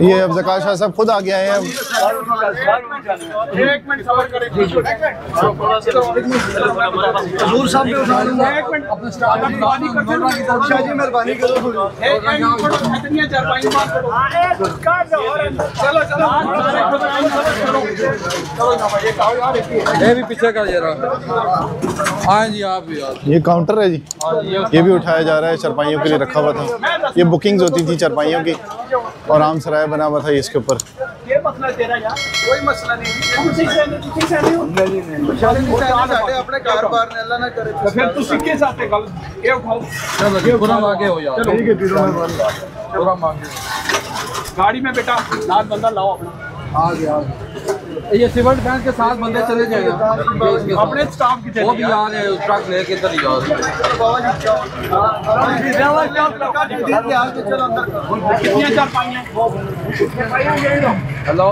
ये अब ज़कात शाह साहब खुद आगे आए हैं। एक मिनट सबर करें। हजूर साहब ने एक मिनट अपना स्टाफ जी मेहरबानी करो। चलो चलो ये भी पीछे का जरा। हाँ जी आप भी यार। ये काउंटर है जी, ये भी उठाया जा रहा है, चरपाइयों के लिए रखा हुआ था। ये बुकिंग्स होती थी चरपाइयों की और आम सराय बना हुआ था इसके ऊपर। ये मसला तेरा यार, कोई मसला नहीं। अपने कारोबार ने अल्लाह ना करे फिर तू सिक्के साथ गल ये उठाओ। चलो पूरा आगे हो यार। ठीक है पूरा मांगे गाड़ी में बेटा लाल बंदा लाओ अपना। आ गया ये सिविल बैंक के साथ बंदे चले जाएगा अपने स्टाफ की वो भी आ रहे हैं ट्रक लेके इधर ही यार। कितनी चार पाई हैं हेलो